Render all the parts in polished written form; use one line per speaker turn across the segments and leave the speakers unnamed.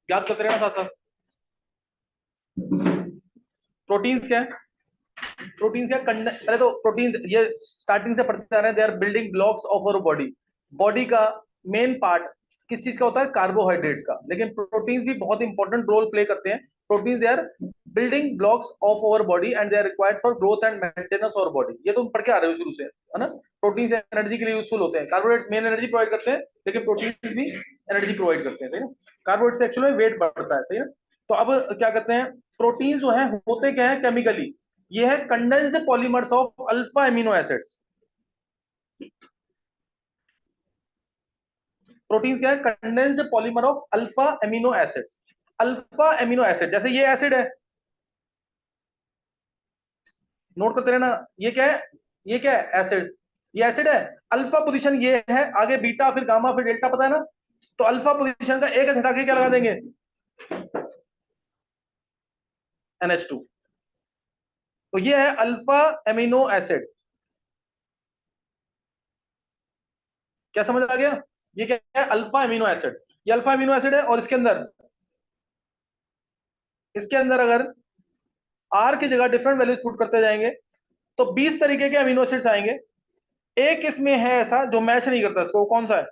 याद करते रहना साथ साथ। प्रोटीन्स क्या है? प्रोटीन्स क्या, पहले तो प्रोटीन ये स्टार्टिंग से पढ़ते आ रहे हैं, they are building blocks of our body. Body का मेन पार्ट किस चीज का होता है? कार्बोहाइड्रेट्स का। लेकिन प्रोटीन्स भी बहुत इंपॉर्टेंट रोल प्ले करते हैं। Proteins they are building blocks of our body and they are required for growth and maintenance of body. ये तुम पढ़ के आ रहे हो शुरू से, है ना? प्रोटीन्स एनर्जी के लिए यूजफुल होते हैं। कार्बोहाइड्रेट्स मेन एनर्जी प्रोवाइड करते हैं, लेकिन प्रोटीन्स भी एनर्जी प्रोवाइड करते हैं, सही ना? कार्बोहाइड्रेट से एक्चुअली वेट बढ़ता है, सही ना? तो अब क्या कहते हैं, प्रोटीन जो है होते क्या है केमिकली? ये है condensed polymers of alpha amino acids. Proteins क्या है? Condensed polymer of alpha amino acids. Alpha amino acid, जैसे ये एसिड है, नोट करते रहना, ये क्या है? ये क्या है? एसिड। ये एसिड है। अल्फा पोजीशन ये है, आगे बीटा फिर गामा फिर डेल्टा, पता है ना? तो अल्फा पोजीशन का एक हटा के क्या लगा देंगे? NH2। तो ये है अल्फा एमिनो एसिड। क्या समझ आ गया? ये क्या है? Alpha amino acid. ये अल्फा एमिनो एसिड है, और इसके अंदर अगर आर की जगह डिफरेंट वैल्यूज पुट करते जाएंगे तो 20 तरीके के अमीनो एसिड्स आएंगे। एक इसमें है ऐसा जो मैच नहीं करता इसको, कौन सा है?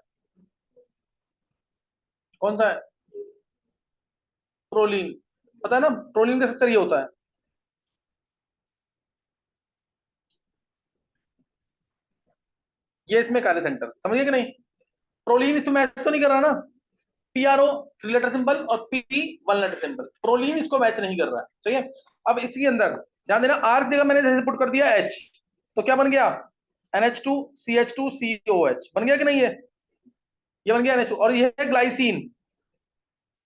कौन सा है? प्रोलीन। पता है ना प्रोलीन का स्ट्रक्चर ये होता है। ये इसमें कार्य सेंटर, समझिए कि नहीं? प्रोलीन इसमें मैच तो नहीं कर रहा ना? PRO 3 लेटर सिंबल और P 1 लेटर सिंबल, प्रोलीन इसको मैच नहीं कर रहा है, सही है? अब इसके अंदर ध्यान देना, आर की जगह मैंने जैसे पुट कर दिया H, तो क्या बन गया? NH2CH2COH बन गया कि नहीं? ये बन गया NH2, और ये है ग्लाइसिन,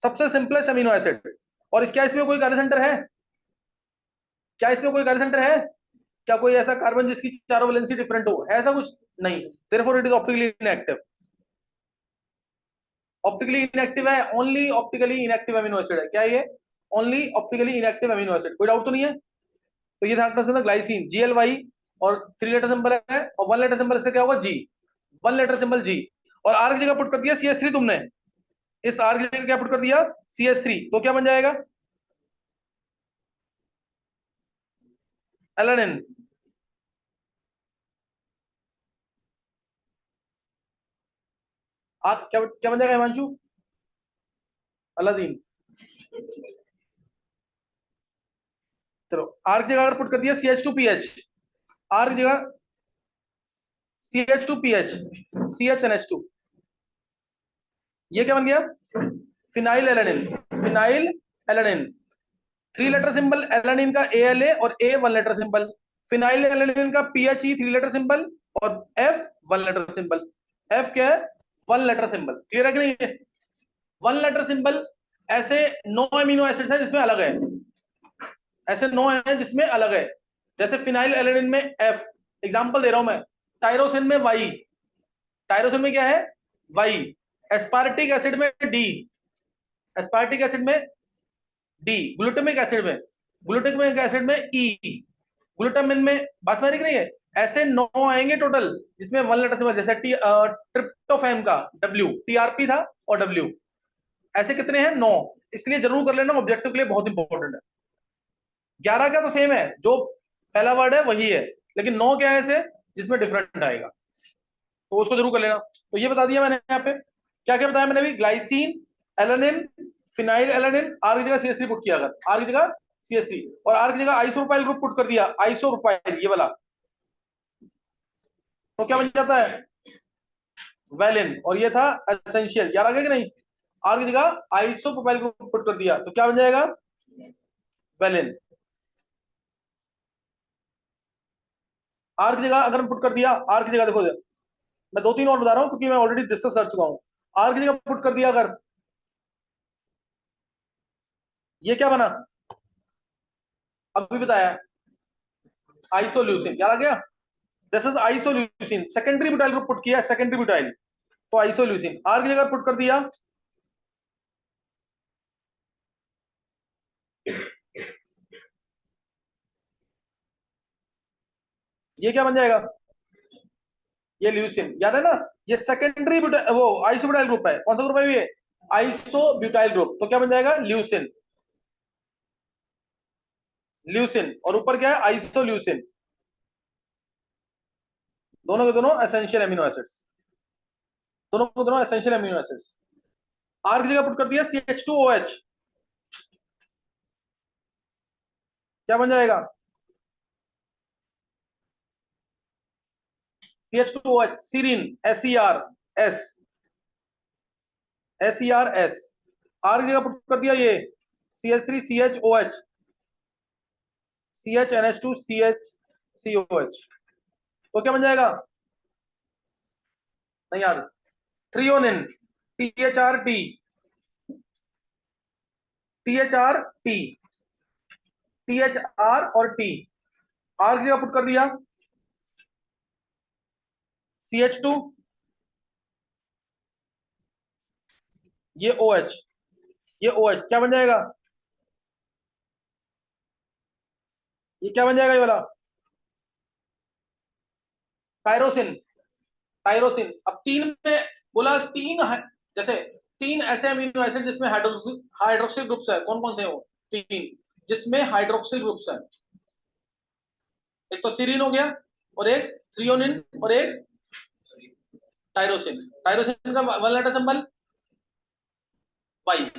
सबसे सिंपलेस्ट अमीनो एसिड। और क्या इसमें कोई कार्य सेंटर है? क्या इसमें कोई कार्य सेंटर है? क्या कोई ऐसा कार्बन जिसकी चारों वैलेंसी डिफरेंट हो? ऐसा कुछ नहीं। Therefore it is optically inactive. Optically inactive है, only optically inactive amino acid है। क्या ये? Only optically inactive amino acid, कोई डाउट तो नहीं है? तो ये ध्यान रखना, ग्लाइसिन GLY, और 3 लेटर सिंबल है, और 1 लेटर सिंबल इसका क्या होगा? G। 1 letter symbol G। और आर की जगह पुट कर दिया CH3 तुमने। इस आर की जगह क्या पुट कर दिया? CH3, तो क्या बन जाएगा? एलेनिन। आप क्या क्या बन जाएगा हिमांशु? अलादीन। चलो, आर की जगह अगर पुट कर दिया CH2PH, आर की जगह CH2PH, CHNH2, ये क्या बन गया? Phenyl alanine. Phenyl alanine. 3 letter symbol alanine का ALA और A 1 letter symbol. Phenyl alanine का PHE 3 लेटर सिंबल, और F 1 लेटर सिंबल। F क्या है? 1 लेटर सिंबल। क्लियर है कि नहीं है? 1 लेटर सिंबल। ऐसे 9 अमीनो एसिड्स है जिसमें अलग है, ऐसे 9 है जिसमें अलग है। जैसे फिनाइल एलानिन में F, एग्जांपल दे रहा हूं मैं। टायरोसिन में Y। टायरोसिन में क्या है? Y। एस्पार्टिक एसिड में D। एस्पार्टिक एसिड में D। ग्लूटामिक एसिड में, ग्लूटामिक एसिड में E। ग्लूटामिन में, बात समझ रही कि नहीं है? ऐसे 9 आएंगे टोटल, जिसमें 1 लेटर सिंबल, जैसे ट्रिप्टोफैन का W, TRP था, और W। ऐसे कितने हैं? 9। इसलिए जरूर कर लेना, ऑब्जेक्टिव के लिए बहुत इंपॉर्टेंट है। 11 का तो सेम है, जो पहला वर्ड है वही है, लेकिन 9 क्या है ऐसे जिसमें डिफरेंट आएगा, तो उसको जरूर कर लेना। तो ये बता दिया मैंने यहाँ पे। क्या क्या बताया मैंने अभी? Glycine, alanine, phenyl alanine, R की जगह CH3 पुट किया, अगर आर की जगह CH3, और आर की जगह आइसोप्रोपाइल ग्रुप पुट कर दिया, आइसोप्रोपाइल ये वाला, तो क्या बन जाता है? वैलिन। और ये था एसेंशियल, याद आ गया कि नहीं? आर की जगह आइसोप्रोपाइल ग्रुप पुट कर दिया, तो क्या बन जाएगा? वैलिन। आर की जगह अगर पुट कर दिया, आर की जगह देखो, मैं 2-3 और बता रहा हूं क्योंकि मैं ऑलरेडी डिस्कस कर चुका हूं। आर की जगह पुट कर दिया अगर, ये क्या बना? अभी बताया, आइसोल्यूसिन, याद आ गया? This is isoleucine. Secondary butyl group put किया, सेकेंडरी ब्यूटाइल, तो आइसोल्यूसिन। आर की जगह पुट कर दिया, ये क्या बन जाएगा? ये ल्यूसिन, याद है ना? ये सेकेंडरी वो आइसोब्यूटाइल ग्रुप है। कौन सा ग्रुप है ये? आइसोब्यूटाइल ग्रुप, तो क्या बन जाएगा? ल्यूसिन। ल्यूसिन और ऊपर क्या है? आइसोल्यूसिन। दोनों के दोनों एसेंशियल एमिनो एसिड्स, दोनों के दोनों एसेंशियल एमिनो एसिड्स। आर की जगह पुट कर दिया CH2OH, क्या बन जाएगा? CH2OH, serine, SER S, SERS। R की जगह पुट कर दिया ये CH3CHOH, CHNH2CHCOH, तो क्या बन जाएगा? नहीं यार, थ्रियोनिन, THRT, THRT, THR और T। आर की जगह पुट कर दिया CH2, ये OH, ये OH, क्या बन जाएगा? ये क्या बन जाएगा ये वाला? टायरोसिन। टायरोसिन। अब तीन में बोला, जैसे तीन ऐसे अमीनो एसिड जिसमें हाइड्रोक्सिल ग्रुप्स है, कौन कौन से हो? तीन जिसमें हाइड्रोक्सिल ग्रुप्स है। एक तो सीरीन हो गया, और एक थ्रियोनिन, और एक टायरोसिन। टायरोसिन का वन लेटर सिंबल वाई।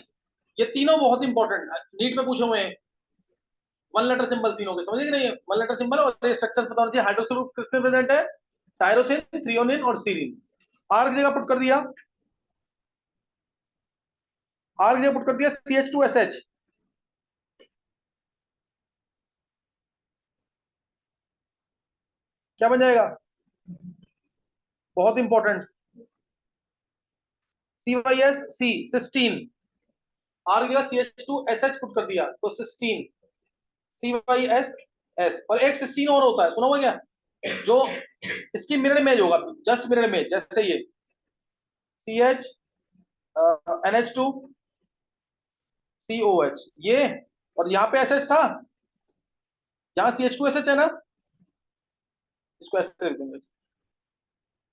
ये तीनों बहुत इंपॉर्टेंट, नीट में पूछे हुए हैं। वन लेटर सिंबल तीनों के, समझे कि नहीं? वन लेटर सिंबल और ये स्ट्रक्चर पता होना चाहिए। हाइड्रोक्सिल ग्रुप किसमें प्रेजेंट है? टायरोसिन, थ्रियोनिन और सीरीन। आर की जगह पुट कर दिया, आर की जगह पुट कर दिया CH2SH, क्या बन जाएगा? बहुत इंपॉर्टेंट, CYSC, सिस्टीन। आर की जगह CH2SH पुट कर दिया तो सिस्टीन, CYSS। और एक सिस्टीन और होता है, सुना हुआ क्या? जो इसकी मिरर इमेज होगा, जस्ट मिरर इमेज, जैसे ये CH NH2COH ये, और यहाँ पे SH था, यहाँ CH2SH है ना, इसको ऐसे लिख देंगे,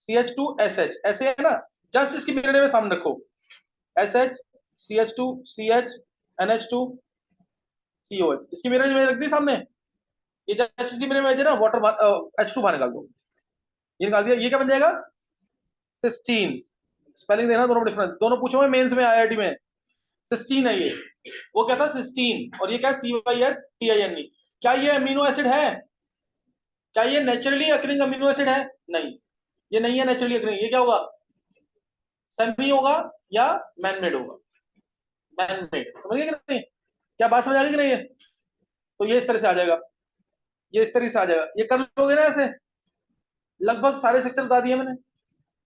CH2SH ऐसे है ना, जस्ट इसकी मिरर इमेज सामने रखो, SH CH2CH NH2COH, इसकी मिरर इमेज रख दी सामने। ये जस्ट इसकी मिरर इमेज है ना, वाटर H2 बाहर निकाल दो, ये निकाल दिया, ये क्या बन जाएगा? सिस्टीन। स्पेलिंग देना दोनों डिफरेंस, दोनों पूछे हुए मेंस में, IIT में। सिस्टीन है ये, वो क्या था? सिस्टीन। और ये क्या? CYSTINE। क्या ये अमीनो एसिड है? क्या ये नेचुरली अकरिंग अमीनो एसिड है? नहीं, ये नहीं है नेचुरली अकरिंग। ये क्या होगा? सेमी होगा या मैनमेड होगा? मैनमेड। समझ गए कि नहीं? क्या बात समझ आ गई कि नहीं है? तो ये इस तरह से आ जाएगा, ये इस तरह से आ जाएगा, ये कर लोगे ना ऐसे। लगभग सारे सेक्टर बता दिए मैंने,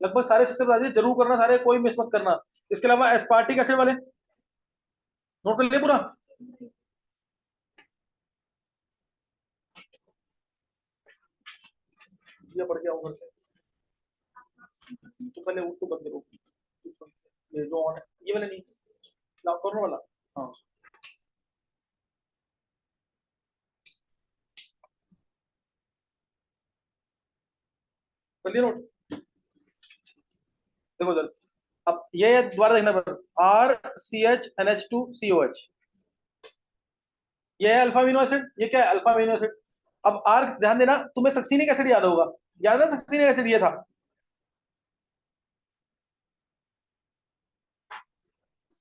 लगभग सारे सेक्टर बता दिए, जरूर करना सारे, कोई मिस मत करना। इसके अलावा एस्पार्टिक एसिड वाले नोट कर लिए पूरा। ये पढ़ के आओ घर से, तो पहले उसको बंद करो, ये जो ऑन है, ये वाला नहीं, लॉक कॉर्नर वाला। हाँ, कर लिया नोट। देखो जरा, अब ये दोबारा देखना पर, RCH NH2COH, ये है अल्फा अमीनो एसिड, ये क्या है? Alpha amino acid. अब आर, ध्यान देना, तुम्हें सक्सीनिक एसिड याद होगा, याद है सक्सीनिक एसिड ये था,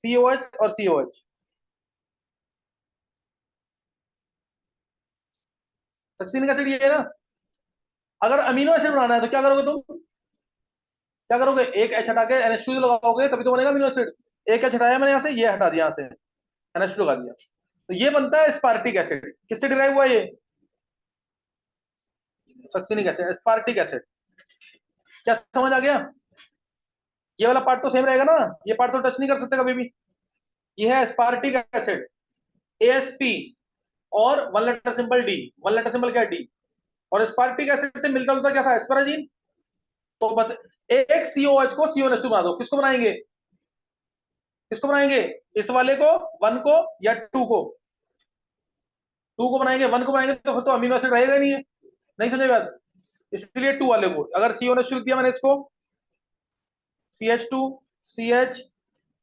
COH और COH। सक्सीनिक एसिड ये है ना। अगर अमीनो एसिड बनाना है तो क्या करोगे तुम? क्या करोगे? एक एच हटा के NH2 लगाओगे, तभी तो बनेगा अमीनो एसिड। एक एच हटाया मैंने यहाँ से, ये हटा दिया यहाँ से, NH2 लगा दिया, तो ये बनता है स्पार्टिक एसिड। किससे डिराइव हुआ ये? Succinic acid, स्पार्टिक acid. क्या समझ आ गया? ये वाला पार्ट तो सेम रहेगा ना, ये पार्ट तो टच नहीं कर सकते कभी भी। ये है स्पार्टिक एसिड, ASP, और one letter symbol D। One letter symbol क्या है? D। और स्पार्टिक एसिड से मिलता जुलता क्या था? एस्पेराजीन। तो बस एक COH को CONH2 बना दो। किसको बनाएंगे? किसको बनाएंगे? इस वाले को, वन को, या टू को? टू को बनाएंगे, वन को बनाएंगे तो फिर तो अमीनो एसिड रहेगा ही नहीं है। नहीं समझे बात? इसलिए टू वाले को, अगर CONH लिख दिया मैंने इसको, CH2 CH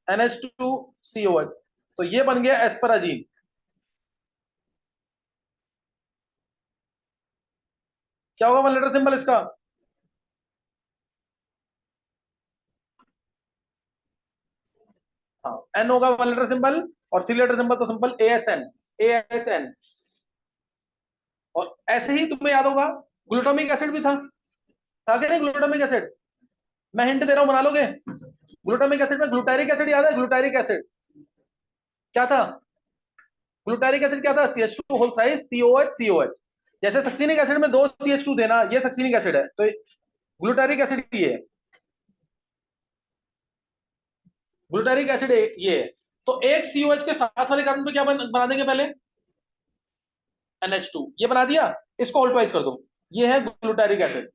NH2COH, तो ये बन गया एस्पराजीन। क्या होगा वन लेटर सिंबल इसका? हाँ, एन होगा वन लेटर सिंबल, और थ्री लेटर सिंबल तो सिंपल ASN, ASN। और ऐसे ही तुम्हें याद होगा ग्लूटामिक एसिड भी था कि नहीं? ग्लूटामिक एसिड, मैं हिंट दे रहा हूं, बना लोगे? ग्लूटामिक एसिड में ग्लूटारिक एसिड याद है? ग्लूटारिक एसिड क्या था? ग्लूटारिक एसिड क्या था? CH2 होल थ्राइस COH COH। जैसे सक्सिनिक एसिड में दो CH2 देना, ये सक्सिनिक एसिड है, तो ग्लूटारिक एसिड ये है, ग्लूटारिक एसिड ये है। तो एक COH के साथ वाले कार्बन पे क्या बना देंगे पहले? NH2, ये बना दिया, इसको ऑल्टवाइज कर दो, ये है ग्लूटारिक एसिड।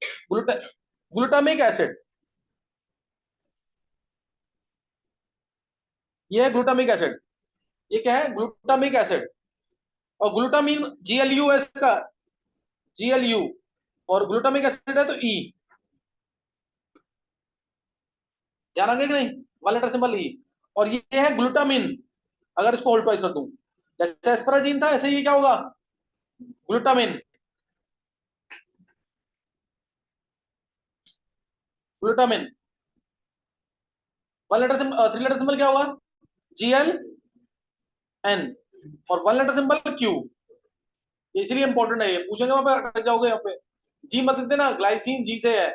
ग्लूटामिक एसिड, ये है ग्लूटामिक एसिड, ये क्या है? Glutamic acid. और ग्लूटामीन GLU है इसका, GLU, और ग्लूटामिक एसिड है तो E। ध्यान आ गया कि नहीं? One letter symbol E। और ये है ग्लूटामिन, अगर इसको ऑल्टवाइज कर दूं, जैसे एस्पराजीन था ऐसे ये क्या होगा? Glutamine, glutamine. One letter symbol, three letter symbol क्या होगा? GLN, और वन लेटर सिंबल Q। इसलिए इंपॉर्टेंट है, ये पूछेंगे वहां पे अटक जाओगे यहाँ पे। जी मत देना, ग्लाइसिन जी से है।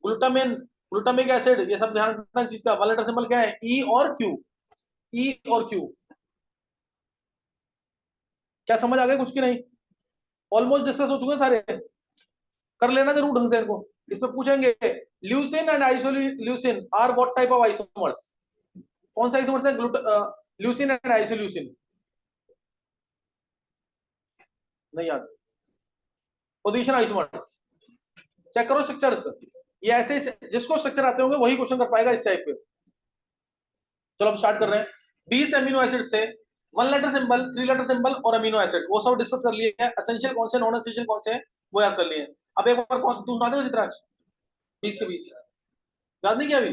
ग्लूटामिन, ग्लूटामिक एसिड, ये सब ध्यान रखना इस चीज का। वन लेटर सिंबल क्या है? ई और क्यू, ई और क्यू। क्या समझ आ गया कुछ की नहीं? ऑलमोस्ट डिस्कस हो चुके हैं सारे, कर लेना जरूर ढंग से इनको। इस पे पूछेंगे leucine and isoleucine are what type of isomers? कौन सा आइसोमर्स है ल्यूसिन एंड आइसोल्यूसिन? नहीं याद? पोजीशन आइसोमर्स, चेक करो स्ट्रक्चर्स। ये ऐसे जिसको स्ट्रक्चर आते होंगे वही क्वेश्चन कर पाएगा इस टाइप पे। चलो अब स्टार्ट कर रहे हैं। 20 अमीनो एसिड से one letter symbol, three letter symbol और अमीनो एसिड, वो सब डिस्कस कर लिए हैं। एसेंशियल कौन से, नॉन एसेंशियल कौन से हैं, वो याद कर लिए। अब एक बार कौन तू सुना दे चित्रांश, 20 के 20 याद नहीं किया अभी?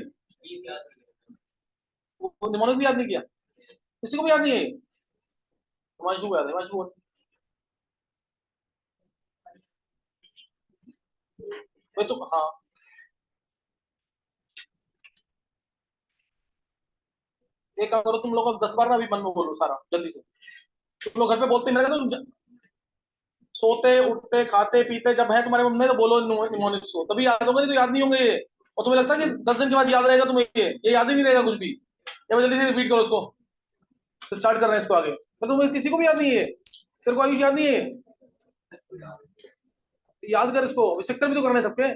वो निमोनिक भी याद नहीं किया? किसी को भी याद नहीं है? हिमांशु को याद है, हिमांशु को। भाई तुम, हाँ, एक काम करो, तुम लोग अब 10 बार ना अभी मन में बोलो सारा जल्दी से। तुम लोग घर पे बोलते मेरे, तुम सोते उठते खाते पीते जब है तुम्हारे मन में तो बोलो निमोनिक्स को, तभी याद होगा, नहीं तो याद नहीं होंगे ये। और तुम्हें लगता है कि 10 दिन के बाद याद रहेगा तुम्हें, ये याद ही नहीं रहेगा कुछ भी। ये जल्दी से रिपीट करो इसको, तो स्टार्ट कर रहे हैं इसको आगे। तो तुम्हें किसी को भी याद नहीं है? तेरे को आयुष याद नहीं है? याद कर इसको, सेक्टर भी तो करने हैं सबके,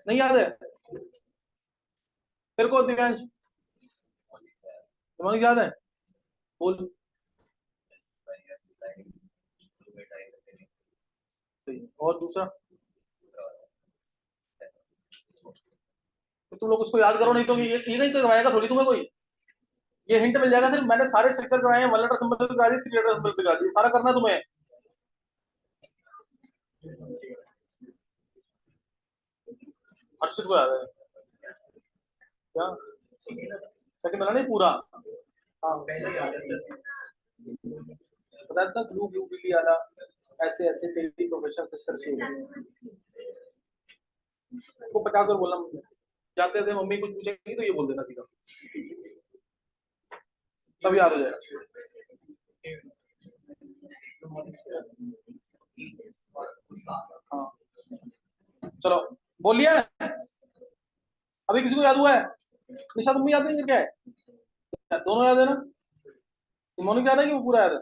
नहीं याद है? तेरे को दिव्यांश निमोनिक्स याद है? बोल। और दूसरा? तो तुम लोग उसको याद करो, नहीं तो ये कहीं करवाएगा थोड़ी तुम्हें कोई। ये हिंट मिल जाएगा, सिर्फ मैंने सारे स्ट्रक्चर कराए हैं, वन लेटर सिंबल भी करा दी, थ्री लेटर सिंबल भी करा दी, सारा करना तुम्हें। हर्षित को याद है क्या? सेकंड मिला नहीं पूरा? हाँ बताया था, ग्लू ग्लू बिली आला, ऐसे ऐसे तेरी प्रोफेशन सिस्टर से उसको 50 बार बोलना। जाते थे मम्मी कुछ पूछेंगी तो ये बोल देना सीधा, तब याद हो जाएगा। हाँ चलो, बोलिए। अभी किसी को याद हुआ है? निशा तुम भी याद नहीं, क्या है? दोनों याद है ना? मोनिक याद है कि वो पूरा याद है?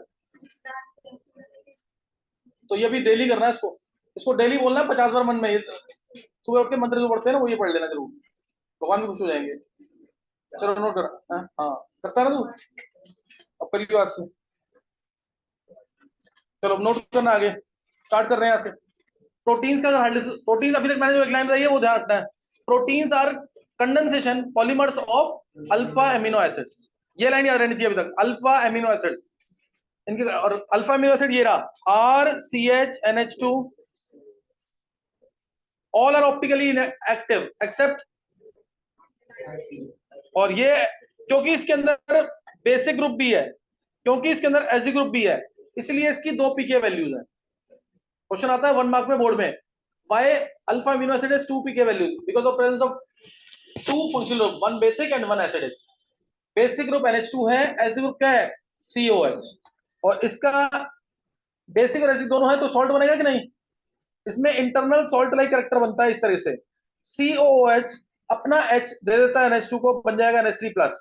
तो ये भी डेली करना है इसको, इसको डेली बोलना है 50 बार मन में। सुबह उठ के मंत्र जो पढ़ते हैं ना, वो ये पढ़ लेना जरूर, भगवान भी खुश हो जाएंगे। चलो नोट कर। हाँ हाँ, करता है ना तू, अब करियो आज से। चलो नोट करना आगे, स्टार्ट कर रहे हैं यहाँ से। प्रोटीन्स का अगर प्रोटीन, अभी तक मैंने जो एक लाइन बताई है वो ध्यान रखना है। Proteins are condensation polymers of alpha amino acids, ये लाइन याद रहनी चाहिए अभी तक, अल्फा एमिनो एसिड्स इनके। और अल्फा एमिनो एसिड ये रहा, RCHNH2, all are optically active except, और ये क्योंकि इसके अंदर बेसिक ग्रुप भी है, क्योंकि इसके अंदर एसी ग्रुप भी है, इसलिए इसकी 2 पीके वैल्यूज है। क्वेश्चन आता है 1 मार्क में बोर्ड में, why alpha amino acid is 2 pK values, because of presence of 2 functional group, 1 basic and 1 acidic. Basic group NH2 है, एसिड ग्रुप क्या है COH, और इसका बेसिक और एसिड दोनों है तो सॉल्ट बनेगा कि नहीं? इसमें इंटरनल सॉल्ट लाइक कैरेक्टर बनता है इस तरह से, COOH अपना H दे देता है NH2 को, बन जाएगा NH3 प्लस,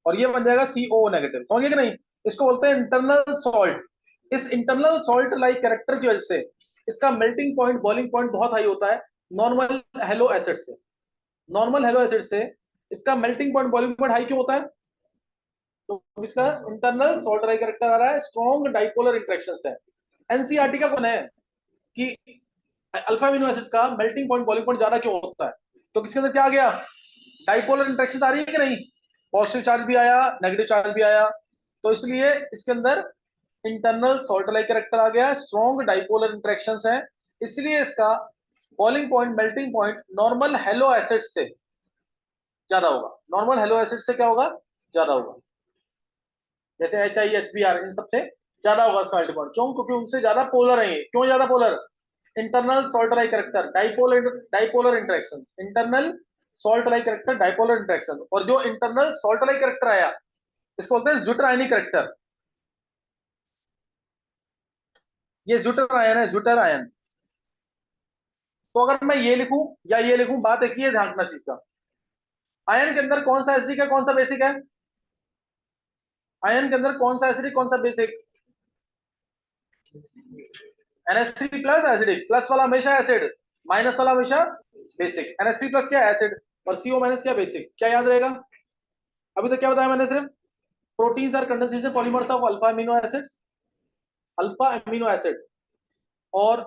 और ये बन जाएगा CO नेगेटिव। समझिए कि नहीं? इसको बोलते हैं इंटरनल सॉल्ट। इस इंटरनल सॉल्ट लाइक कैरेक्टर की वजह से इसका मेल्टिंग पॉइंट, बॉइलिंग पॉइंट बहुत हाई होता है नॉर्मल हेलो एसिड से। नॉर्मल हेलो एसिड से इसका melting point, boiling point high क्यों होता है? तो इसका इंटरनल सॉल्ट लाइक कैरेक्टर आ रहा है, स्ट्रॉन्ग डाइपोलर इंटरेक्शंस है। एनसीईआरटी का कौन है कि अल्फा अमीनो एसिड्स का मेल्टिंग पॉइंट, बॉइलिंग पॉइंट ज्यादा क्यों होता है? तो किसके अंदर क्या आ गया? डाइपोलर इंटरेक्शन आ रही है कि नहीं? पॉजिटिव चार्ज भी आया, नेगेटिव चार्ज भी आया, तो इसलिए इसके अंदर इंटरनल सॉल्ट लाइक कैरेक्टर आ गया, स्ट्रॉन्ग डाइपोलर इंटरेक्शंस है, इसलिए इसका boiling point, melting point normal hello acid से ज्यादा होगा। नॉर्मल हेलो एसिड से क्या होगा? ज्यादा होगा। जैसे HI HBr इन सबसे ज्यादा होगा इसका मेल्टिंग पॉइंट। क्यों? क्योंकि उनसे ज्यादा पोलर है ये। क्यों ज्यादा polar? Internal salt like character, dipolar interaction, internal salt like character, dipolar interaction. और जो इंटरनल सॉल्ट लाइक कैरेक्टर आया इसको बोलते हैं ज्विटर आयनिक कैरेक्टर। ये ज्विटर आयन है, ज्विटर आयन। तो अगर मैं ये लिखूं या ये लिखूं, बात एक ही है, ध्यान रखना चीज का। आयन के अंदर कौन सा एसिडिक है, कौन सा बेसिक है? आयन के अंदर कौन सा एसिडिक, कौन सा basic? NH3 plus acidic. Plus वाला हमेशा एसिड, माइनस वाला हमेशा बेसिक। NH3 प्लस क्या? एसिड, और CO माइनस क्या? बेसिक। क्या याद रहेगा? अभी तक क्या बताया मैंने? सिर्फ proteins are condensation polymers of alpha amino acids, alpha amino acid, और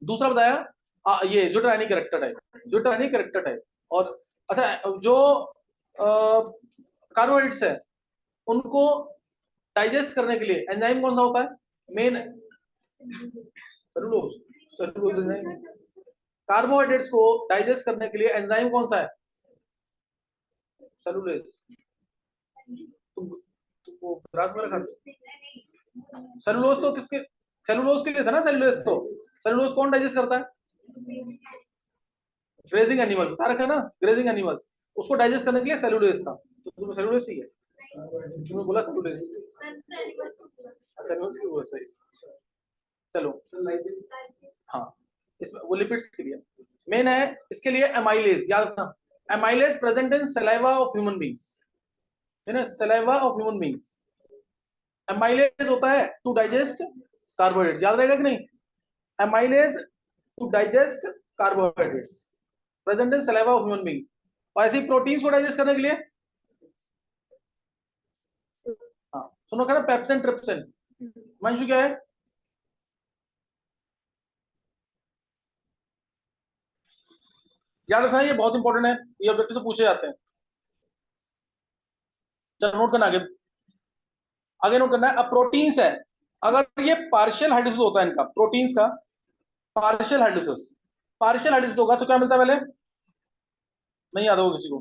दूसरा बताया ये zwitterionic character type, zwitterionic character type. और अच्छा, जो कार्बोहाइड्रेट्स है उनको डाइजेस्ट करने के लिए एंजाइम कौन सा होता है? Main cellulose. Cellulose enzyme. Carbohydrates को डाइजेस्ट करने के लिए एंजाइम कौन सा है? सेलुलोज। तुमको ग्रास में रखा? सेलुलोज तो किसके, सेलुलोज के लिए था ना सेलुलोज। तो सेलुलोज कौन डाइजेस्ट करता है? ग्रेजिंग एनिमल बता रखा ना, ग्रेजिंग एनिमल्स, उसको डाइजेस्ट करने के लिए सेलुलोज था। तो तुम्हें सेलुलोज चाहिए, तुमने बोला सेलुलोज। अच्छा, एनिमल्स की बोला सही। चलो, हाँ, इसमें वो लिपिड्स के लिए मेन है। इसके लिए एमाइलेज याद रखना। Amylase present in saliva of human beings, है ना, saliva of human beings. Amylase होता है टू डाइजेस्ट कार्बोहाइड्रेट्स, याद रहेगा कि नहीं? Amylase to digest carbohydrates, present in saliva of human beings. और ऐसी प्रोटीन्स को डाइजेस्ट करने के लिए, हाँ सुनो क्या, पेप्सिन ट्रिप्सिन। मंशु क्या है? याद रखना, ये बहुत इंपॉर्टेंट है, ये ऑब्जेक्टिव से पूछे जाते हैं। चलो नोट करना आगे, आगे नोट करना है। अब प्रोटीन्स है, अगर ये पार्शियल हाइड्रोसिस होता है इनका, प्रोटीन्स का पार्शियल हाइड्रोसिस, पार्शियल हाइड्रोसिस होगा तो क्या मिलता है? पहले नहीं याद होगा किसी को?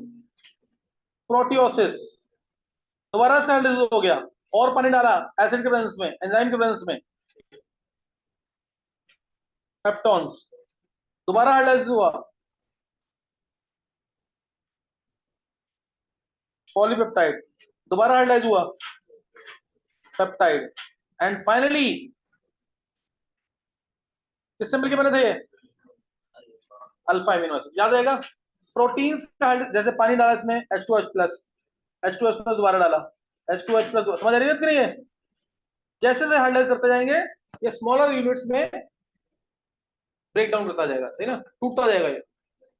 प्रोटियोसिस। दोबारा इसका हाइड्रोसिस हो गया, और पानी डाला एसिड के प्रेजेंस में, एंजाइम के प्रेजेंस में, पेप्टॉन्स। दोबारा हाइड्रोसिस हुआ, पॉलीपेप्टाइड। दोबारा हाइड्रोलाइज हुआ, पेप्टाइड। एंड फाइनली किससे मिलके बने थे? Alpha amino acid. याद रहेगा? प्रोटीन्स का जैसे पानी डाला इसमें H2H प्लस, H2H प्लस दोबारा डाला, H2H प्लस, समझ आ रही है कि नहीं है? जैसे जैसे हाइड्रोलाइज करते जाएंगे ये स्मॉलर यूनिट्स में ब्रेक डाउन करता जाएगा, सही ना, टूटता जाएगा ये।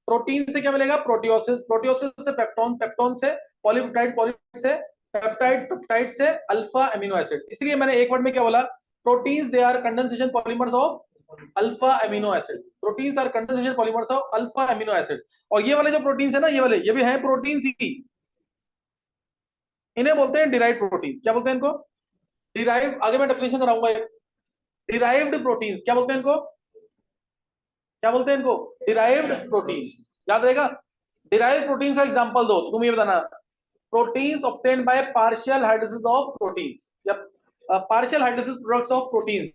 प्रोटीन से क्या मिलेगा? प्रोटियोसिस, प्रोटियोसिस से पेप्टॉन, पेप्टॉन से पॉलीपेप्टाइड, पॉलीपेप्टाइड से पेप्टाइड, पेप्टाइड से अल्फा अमीनो एसिड। इसलिए मैंने एक वर्ड में क्या बोला? Proteins they are condensation polymers of alpha amino acid. Proteins are condensation polymers of alpha amino acid. और ये वाले जो प्रोटीन्स है ना, ये वाले, ये भी है प्रोटीन्स ही, इन्हें बोलते हैं डिराइव्ड प्रोटीन्स। क्या बोलते हैं इनको? डिराइव्ड। आगे मैं डेफिनेशन कराऊंगा एक। डिराइव्ड प्रोटीन्स क्या बोलते हैं इनको? क्या बोलते हैं इनको? Derived proteins. याद रहेगा? डिराइव प्रोटीन का एग्जांपल दो, तुम ये बताना। Proteins obtained by partial hydrolysis of proteins या partial hydrolysis products of proteins,